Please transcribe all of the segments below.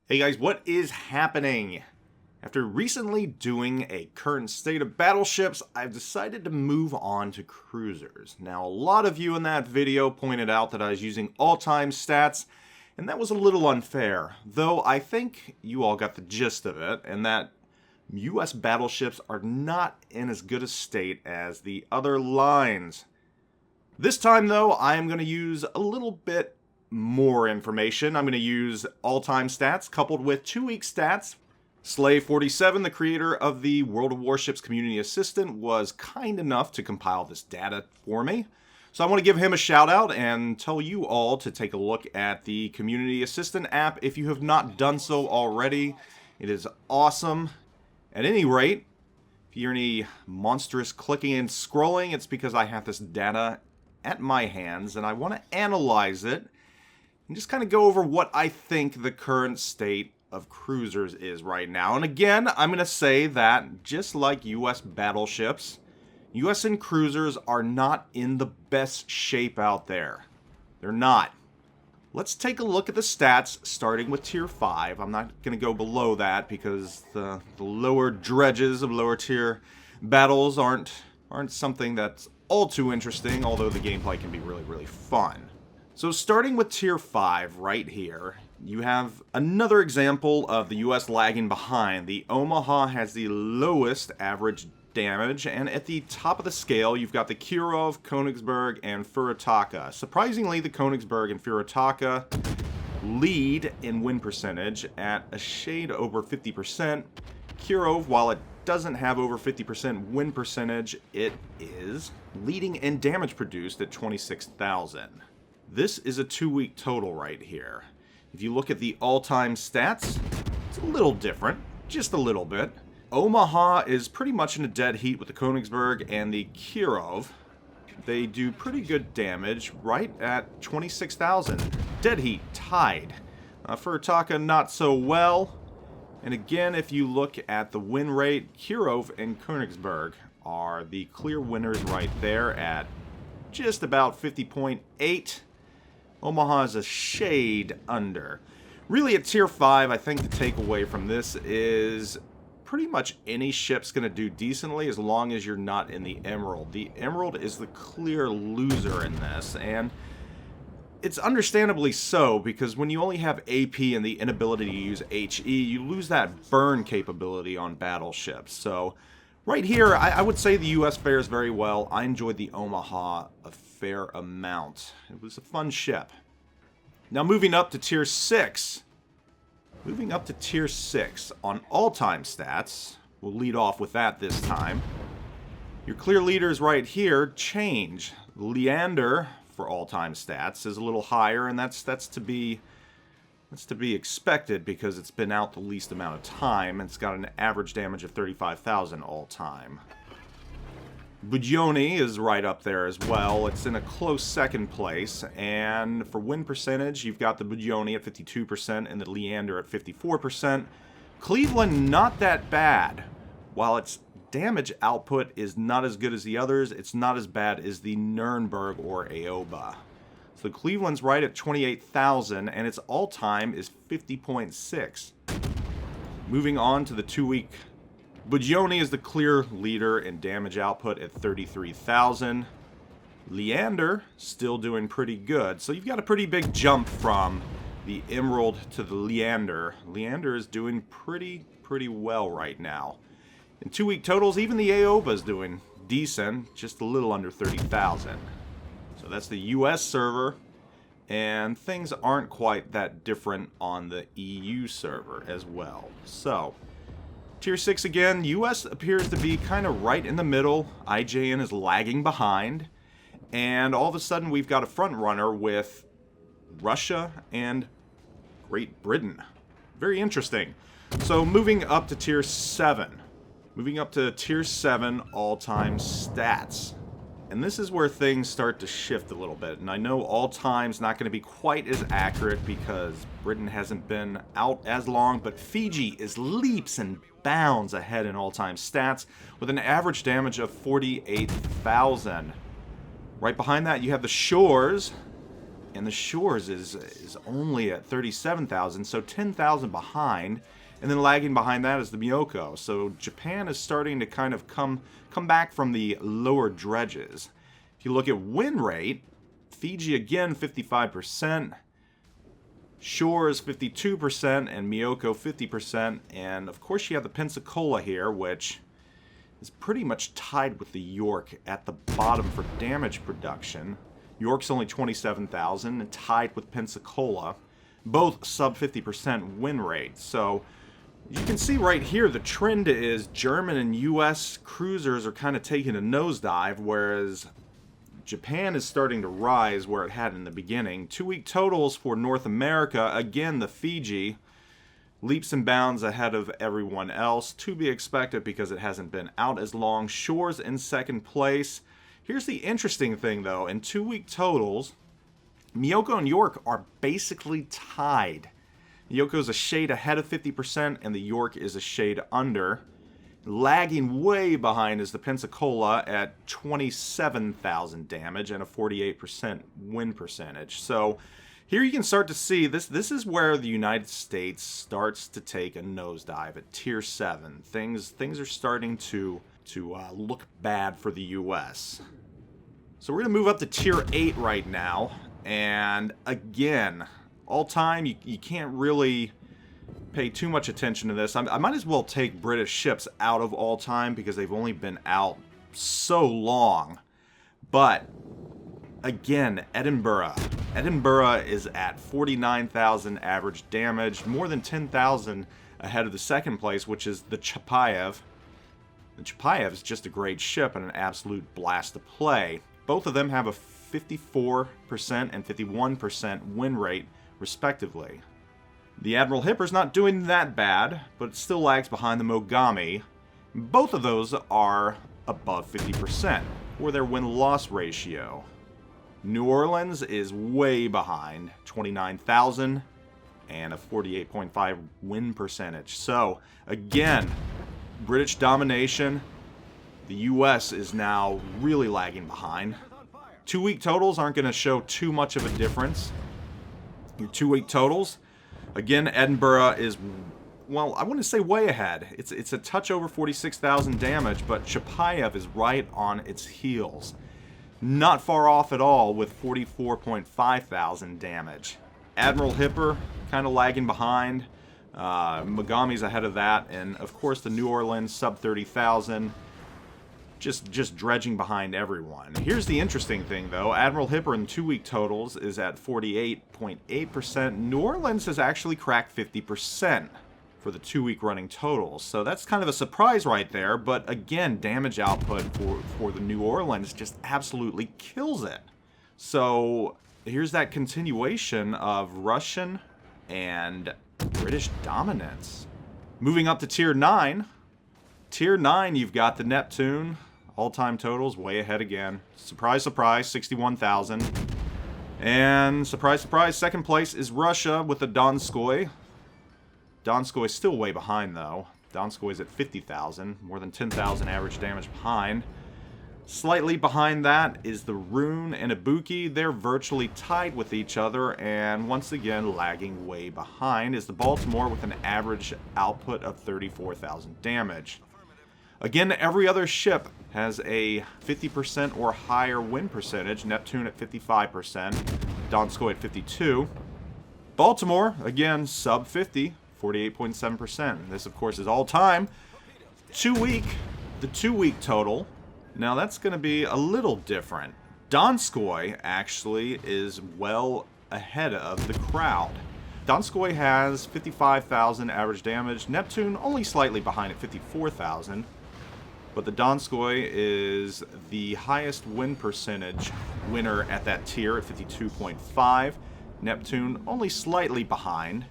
Hey guys, what is happening? After recently doing a current state of battleships, I've decided to move on to cruisers. Now, a lot of you in that video pointed out that I was using all-time stats, and that was a little unfair, though I think you all got the gist of it, and that US battleships are not in as good a state as the other lines. This time, though, I am going to use a little bit more information. I'm going to use all-time stats coupled with 2-week stats. Slave47, the creator of the World of Warships Community Assistant, was kind enough to compile this data for me. So I want to give him a shout out and tell you all to take a look at the Community Assistant app if you have not done so already. It is awesome. At any rate, if you hear any monstrous clicking and scrolling, it's because I have this data at my hands and I want to analyze it and just kind of go over what I think the current state of cruisers is right now. And again, I'm going to say that just like US battleships, USN cruisers are not in the best shape out there. They're not. Let's take a look at the stats, starting with Tier 5. I'm not going to go below that because the lower dredges of lower tier battles aren't something that's all too interesting, although the gameplay can be really fun. So starting with Tier 5 right here, you have another example of the US lagging behind. The Omaha has the lowest average damage, and at the top of the scale, you've got the Kirov, Königsberg, and Furataka. Surprisingly, the Königsberg and Furataka lead in win percentage at a shade over 50%. Kirov, while it doesn't have over 50% win percentage, it is leading in damage produced at 26,000. This is a 2-week total right here. If you look at the all-time stats, it's a little different, just a little bit. Omaha is pretty much in a dead heat with the Königsberg and the Kirov. They do pretty good damage, right at 26,000. Dead heat, tied. Furataka, not so well. And again, if you look at the win rate, Kirov and Königsberg are the clear winners right there at just about 50.8. Omaha is a shade under. Really, at Tier 5, I think the takeaway from this is pretty much any ship's going to do decently as long as you're not in the Emerald. The Emerald is the clear loser in this, and it's understandably so, because when you only have AP and the inability to use HE, you lose that burn capability on battleships. So right here, I would say the US fares very well. I enjoyed the Omaha a fair amount. It was a fun ship. Now moving up to Tier 6. Moving up to Tier 6 on all-time stats. We'll lead off with that this time. Your clear leaders right here change. Leander, for all-time stats, is a little higher, and that's to be expected because it's been out the least amount of time. It's got an average damage of 35,000 all-time. Bugioni is right up there as well. It's in a close second place, and for win percentage, you've got the Bugioni at 52% and the Leander at 54%. Cleveland, not that bad. While its damage output is not as good as the others, it's not as bad as the Nuremberg or Aoba. So Cleveland's right at 28,000, and its all-time is 50.6. Moving on to the 2-week, Bugioni is the clear leader in damage output at 33,000. Leander still doing pretty good. So you've got a pretty big jump from the Emerald to the Leander. Leander is doing pretty well right now. In 2-week totals, even the Aoba is doing decent, just a little under 30,000. So that's the US server, and things aren't quite that different on the EU server as well. So Tier 6 again, US appears to be kind of right in the middle. IJN is lagging behind. And all of a sudden we've got a front runner with Russia and Great Britain. Very interesting. So moving up to Tier 7. Moving up to Tier 7 all-time stats. And this is where things start to shift a little bit. And I know all-time's not going to be quite as accurate because Britain hasn't been out as long, but Fiji is leaps and bounds ahead in all-time stats with an average damage of 48,000. Right behind that, you have the Shores And the Shores is only at 37,000, so 10,000 behind. And then lagging behind that is the Miyoko. So Japan is starting to kind of come back from the lower dredges. If you look at win rate, Fiji again 55%, Shores 52%, and Miyoko 50%. And of course you have the Pensacola here, which is pretty much tied with the York at the bottom for damage production. York's only 27,000 and tied with Pensacola, both sub 50% win rate. So you can see right here the trend is German and US cruisers are kind of taking a nosedive, whereas Japan is starting to rise where it had in the beginning. 2-week totals for North America, again the Fiji, leaps and bounds ahead of everyone else, to be expected because it hasn't been out as long. Shores in second place. Here's the interesting thing though, in 2-week totals, Miyoko and York are basically tied. Miyoko's a shade ahead of 50% and the York is a shade under. Lagging way behind is the Pensacola at 27,000 damage and a 48% win percentage. So here you can start to see this is where the United States starts to take a nosedive at tier 7. Things are starting to look bad for the US. So we're going to move up to tier 8 right now. And again, all time, you can't really pay too much attention to this. I might as well take British ships out of all time because they've only been out so long. But again, Edinburgh. Edinburgh is at 49,000 average damage, more than 10,000 ahead of the second place, which is the Chappy. The Chappy is just a great ship and an absolute blast to play. Both of them have a 54% and 51% win rate, respectively. The Admiral Hipper's not doing that bad, but it still lags behind the Mogami. Both of those are above 50% for their win-loss ratio. New Orleans is way behind, 29,000 and a 48.5 win percentage. So, again, British domination. The US is now really lagging behind. 2-week totals aren't going to show too much of a difference. Your 2-week totals, again, Edinburgh is, well, I wouldn't say way ahead. It's a touch over 46,000 damage, but Chapayev is right on its heels. Not far off at all with 44.5 thousand damage. Admiral Hipper kind of lagging behind. Mogami's ahead of that, and of course the New Orleans sub 30,000. Just dredging behind everyone. Here's the interesting thing though. Admiral Hipper in 2-week totals is at 48.8%. New Orleans has actually cracked 50% for the 2-week running totals. So that's kind of a surprise right there. But again, damage output for the New Orleans just absolutely kills it. So here's that continuation of Russian and British dominance. Moving up to Tier 9. Tier 9, you've got the Neptune. All-time totals way ahead again. Surprise, surprise, 61,000. And surprise, surprise, second place is Russia with the Donskoy. Donskoy is still way behind, though. Donskoy is at 50,000, more than 10,000 average damage behind. Slightly behind that is the Rune and Ibuki. They're virtually tied with each other, and once again, lagging way behind is the Baltimore with an average output of 34,000 damage. Again, every other ship has a 50% or higher win percentage. Neptune at 55%, Donskoy at 52%. Baltimore, again, sub 50, 48.7%. This, of course, is all time. The 2-week total. Now, that's going to be a little different. Donskoy, actually, is well ahead of the crowd. Donskoy has 55,000 average damage. Neptune only slightly behind at 54,000. But the Donskoy is the highest win percentage winner at that tier at 52.5. Neptune only slightly behind.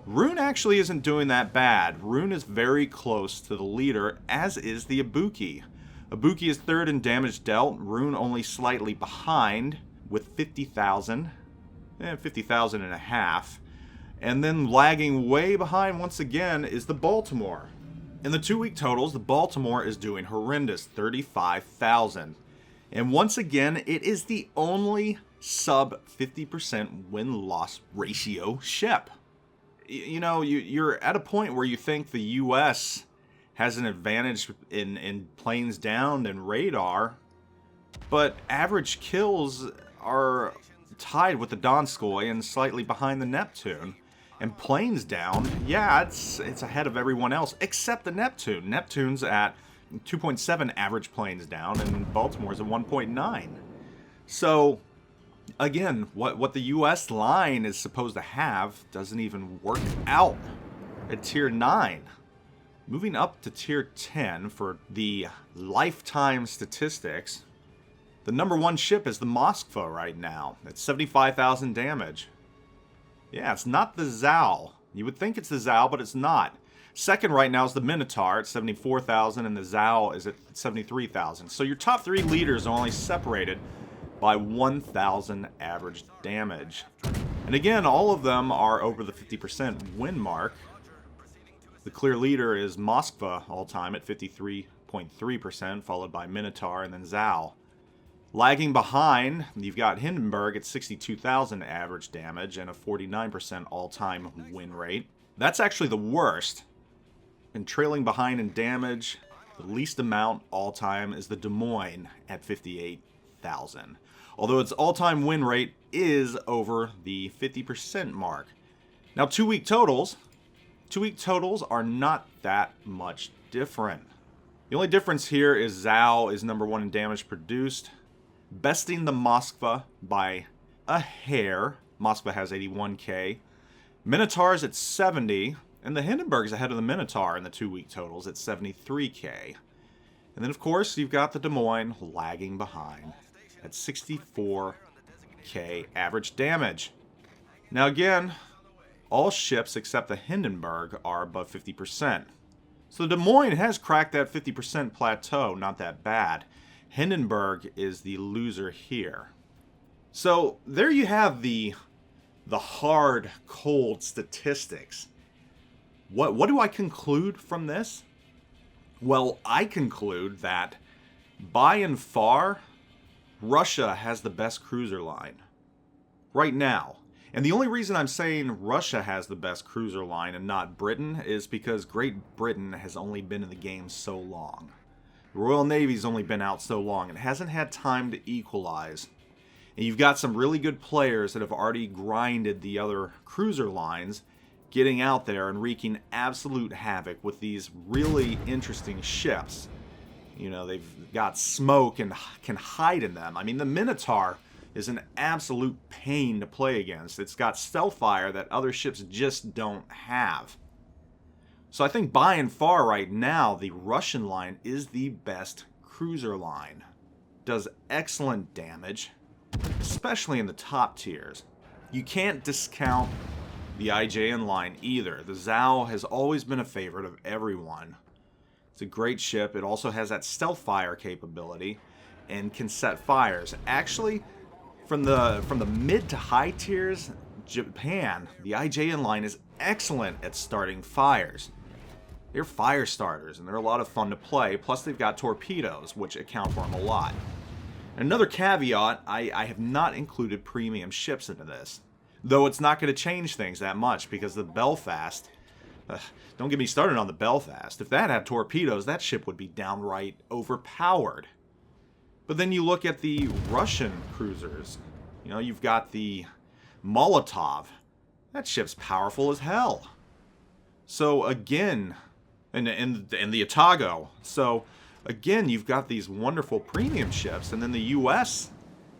Rune actually isn't doing that bad. Rune is very close to the leader, as is the Ibuki. Ibuki is third in damage dealt. Rune only slightly behind with 50,000. 50,000 and a half. And then lagging way behind once again is the Baltimore. In the 2-week totals, the Baltimore is doing horrendous, 35,000. And once again, it is the only sub 50% win-loss ratio ship. You know, you're at a point where you think the U.S. has an advantage in planes down and radar, but average kills are tied with the Donskoy and slightly behind the Neptune. And planes down, yeah, it's ahead of everyone else except the Neptune. Neptune's at 2.7 average planes down, and Baltimore's at 1.9. So, again, what the U.S. line is supposed to have doesn't even work out at Tier 9. Moving up to Tier 10 for the lifetime statistics, the number one ship is the Moskva right now. It's 75,000 damage. Yeah, it's not the Zao. You would think it's the Zao, but it's not. Second right now is the Minotaur at 74,000, and the Zao is at 73,000. So your top three leaders are only separated by 1,000 average damage. And again, all of them are over the 50% win mark. The clear leader is Moskva all time at 53.3%, followed by Minotaur and then Zao. Lagging behind, you've got Hindenburg at 62,000 average damage and a 49% all-time win rate. That's actually the worst. And trailing behind in damage, the least amount all-time is the Des Moines at 58,000. Although its all-time win rate is over the 50% mark. Now, two-week totals are not that much different. The only difference here is Zao is number one in damage produced, besting the Moskva by a hair. Moskva has 81k. Minotaur's at 70, and the Hindenburg's ahead of the Minotaur in the two-week totals at 73k. And then, of course, you've got the Des Moines lagging behind at 64k average damage. Now, again, all ships except the Hindenburg are above 50%. So Des Moines has cracked that 50% plateau, not that bad. Hindenburg is the loser here. So there you have the hard, cold statistics. What do I conclude from this? Well, I conclude that by and far, Russia has the best cruiser line right now. And the only reason I'm saying Russia has the best cruiser line and not Britain is because Great Britain has only been in the game so long. The Royal Navy's only been out so long. It hasn't had time to equalize. And you've got some really good players that have already grinded the other cruiser lines, getting out there and wreaking absolute havoc with these really interesting ships. You know, they've got smoke and can hide in them. I mean, the Minotaur is an absolute pain to play against. It's got stealth fire that other ships just don't have. So I think by and far right now, the Russian line is the best cruiser line. Does excellent damage, especially in the top tiers. You can't discount the IJN line either. The Zao has always been a favorite of everyone. It's a great ship. It also has that stealth fire capability and can set fires. Actually, from the mid to high tiers, Japan, the IJN line is excellent at starting fires. They're fire starters, and they're a lot of fun to play, plus they've got torpedoes, which account for them a lot. Another caveat, I have not included premium ships into this, though it's not going to change things that much, because the Belfast, don't get me started on the Belfast. If that had torpedoes, that ship would be downright overpowered. But then you look at the Russian cruisers. You know, you've got the Molotov. That ship's powerful as hell. So again, and the Atago. So again, you've got these wonderful premium ships, and then the U.S.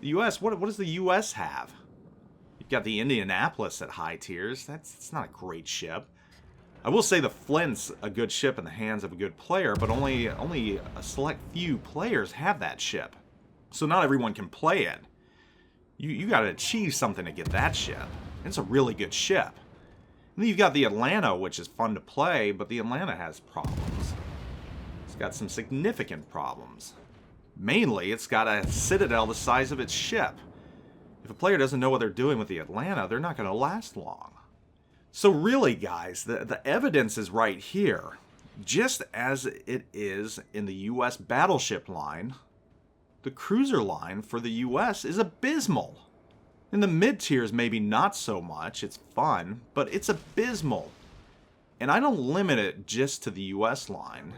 What does the U.S. have? You've got the Indianapolis at high tiers. That's not a great ship. I will say the Flint's a good ship in the hands of a good player, but only a select few players have that ship. So not everyone can play it. You got to achieve something to get that ship. It's a really good ship. And then you've got the Atlanta, which is fun to play, but the Atlanta has problems. It's got some significant problems. Mainly, it's got a citadel the size of its ship. If a player doesn't know what they're doing with the Atlanta, they're not going to last long. So really, guys, the evidence is right here. Just as it is in the U.S. battleship line, the cruiser line for the U.S. is abysmal. In the mid-tiers, maybe not so much. It's fun, but it's abysmal. And I don't limit it just to the US line.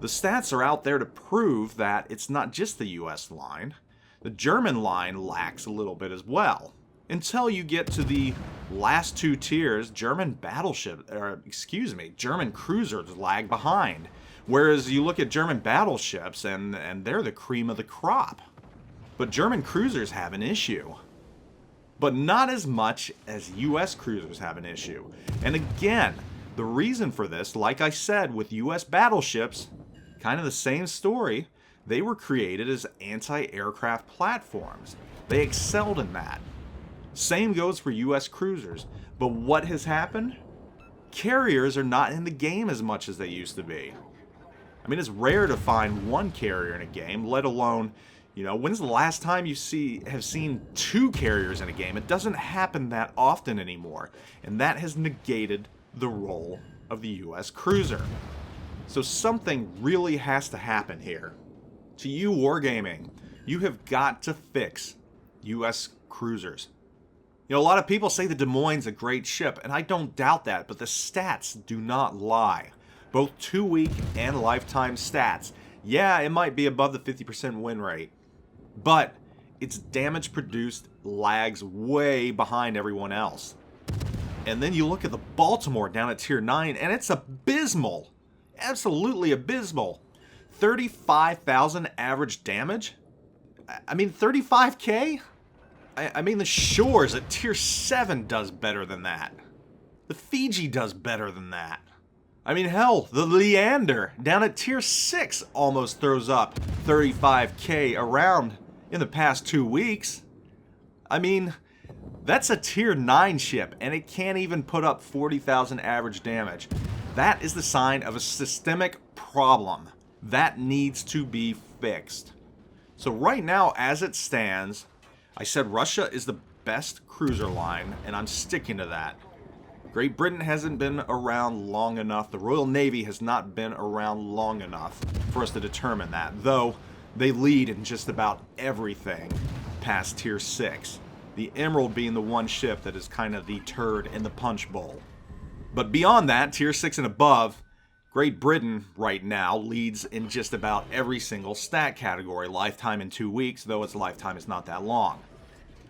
The stats are out there to prove that it's not just the US line. The German line lacks a little bit as well. Until you get to the last two tiers, German cruisers lag behind. Whereas you look at German battleships and they're the cream of the crop. But German cruisers have an issue. But not as much as US cruisers have an issue. And again, the reason for this, like I said with US battleships, kind of the same story. They were created as anti-aircraft platforms. They excelled in that. Same goes for US cruisers. But what has happened? Carriers are not in the game as much as they used to be. I mean, it's rare to find one carrier in a game, let alone, you know, when's the last time you have seen two carriers in a game? It doesn't happen that often anymore. And that has negated the role of the US cruiser. So something really has to happen here. To you, Wargaming, you have got to fix US cruisers. You know, a lot of people say the Des Moines is a great ship, and I don't doubt that, but the stats do not lie. Both 2-week and lifetime stats. Yeah, it might be above the 50% win rate, but its damage produced lags way behind everyone else. And then you look at the Baltimore down at tier 9, and it's abysmal. Absolutely abysmal. 35,000 average damage? I mean, 35k? I mean, the Shores at tier 7 does better than that. The Fiji does better than that. I mean, hell, the Leander down at tier 6 almost throws up 35k around in the past 2 weeks. I mean, that's a tier 9 ship, and it can't even put up 40,000 average damage. That is the sign of a systemic problem that needs to be fixed. So right now, as it stands, I said Russia is the best cruiser line, and I'm sticking to that. Great Britain hasn't been around long enough. The Royal Navy has not been around long enough for us to determine that, though they lead in just about everything past tier 6. The Emerald being the one ship that is kind of the turd in the punch bowl. But beyond that, tier 6 and above, Great Britain right now leads in just about every single stat category. Lifetime in 2 weeks, though its lifetime is not that long.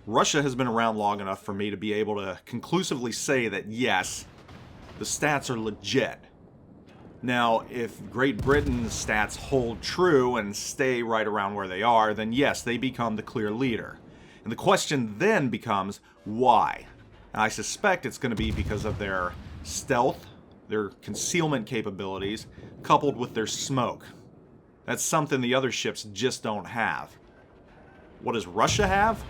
Russia has been around long enough for me to be able to conclusively say that yes, the stats are legit. Now, if Great Britain's stats hold true and stay right around where they are, then yes, they become the clear leader. And the question then becomes, why? And I suspect it's going to be because of their stealth, their concealment capabilities, coupled with their smoke. That's something the other ships just don't have. What does Russia have?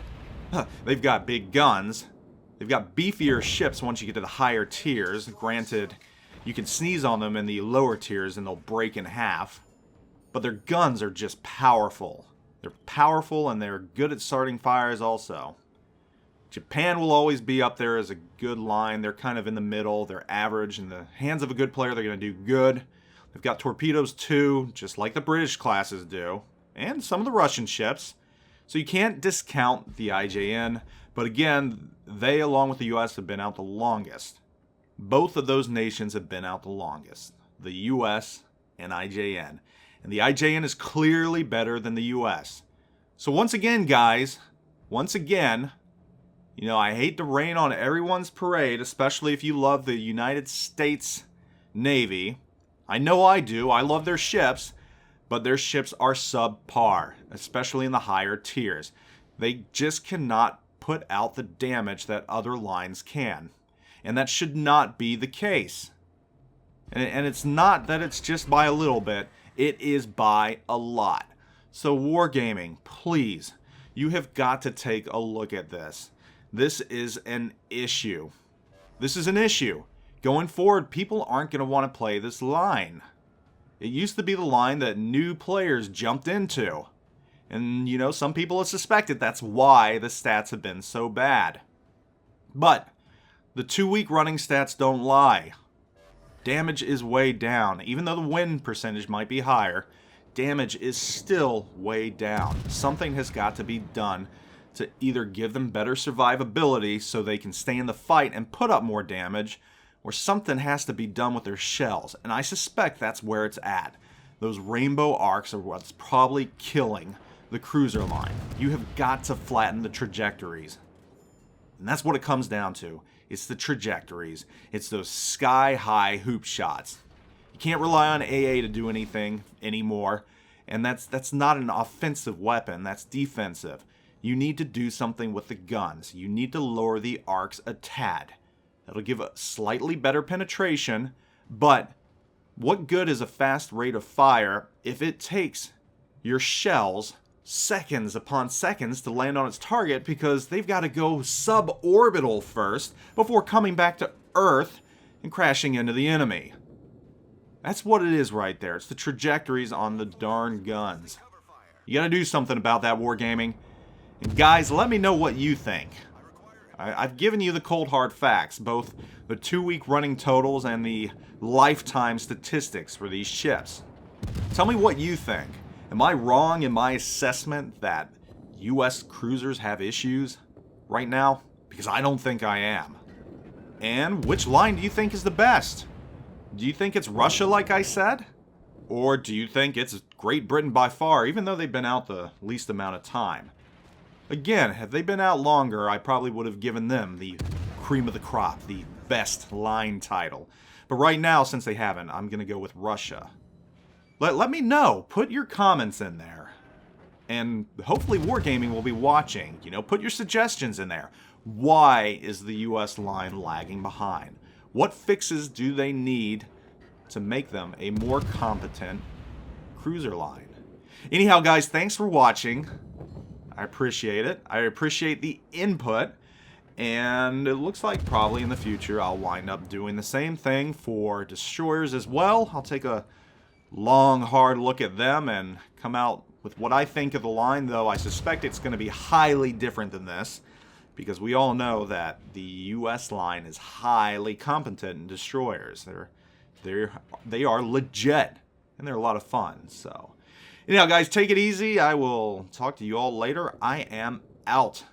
They've got big guns. They've got beefier ships once you get to the higher tiers. Granted, you can sneeze on them in the lower tiers and they'll break in half. But their guns are just powerful. They're powerful and they're good at starting fires also. Japan will always be up there as a good line. They're kind of in the middle. They're average. In the hands of a good player, they're going to do good. They've got torpedoes too, just like the British classes do. And some of the Russian ships. So you can't discount the IJN. But again, they, along with the US, have been out the longest. Both of those nations have been out the longest. The US and IJN. And the IJN is clearly better than the US. So once again, guys, you know, I hate to rain on everyone's parade, especially if you love the United States Navy. I know I do. I love their ships, but their ships are subpar, especially in the higher tiers. They just cannot put out the damage that other lines can. And that should not be the case. And it's not that it's just by a little bit. It is by a lot. So Wargaming, please, you have got to take a look at this. This is an issue. This is an issue. Going forward, people aren't going to want to play this line. It used to be the line that new players jumped into. And, you know, some people have suspected that's why the stats have been so bad. But the 2-week running stats don't lie. Damage is way down. Even though the win percentage might be higher, damage is still way down. Something has got to be done to either give them better survivability so they can stay in the fight and put up more damage, or something has to be done with their shells, and I suspect that's where it's at. Those rainbow arcs are what's probably killing the cruiser line. You have got to flatten the trajectories. And that's what it comes down to. It's the trajectories. It's those sky-high hoop shots. You can't rely on AA to do anything anymore, and that's not an offensive weapon, that's defensive. You need to do something with the guns. You need to lower the arcs a tad. That'll give a slightly better penetration, but what good is a fast rate of fire if it takes your shells seconds upon seconds to land on its target because they've got to go suborbital first before coming back to Earth and crashing into the enemy? That's what it is right there. It's the trajectories on the darn guns. You gotta do something about that, Wargaming. And guys, let me know what you think. I've given you the cold hard facts, both the 2-week running totals and the lifetime statistics for these ships. Tell me what you think. Am I wrong in my assessment that US cruisers have issues right now? Because I don't think I am. And which line do you think is the best? Do you think it's Russia, like I said? Or do you think it's Great Britain by far, even though they've been out the least amount of time? Again, had they been out longer, I probably would have given them the cream of the crop, the best line title. But right now, since they haven't, I'm going to go with Russia. Let me know. Put your comments in there. And hopefully Wargaming will be watching. You know, put your suggestions in there. Why is the US line lagging behind? What fixes do they need to make them a more competent cruiser line? Anyhow, guys, thanks for watching. I appreciate it. I appreciate the input. And it looks like probably in the future I'll wind up doing the same thing for destroyers as well. I'll take a long, hard look at them and come out with what I think of the line, though I suspect it's going to be highly different than this, because we all know that the US line is highly competent in destroyers. They are legit, and they're a lot of fun. So, anyhow, guys, take it easy. I will talk to you all later. I am out.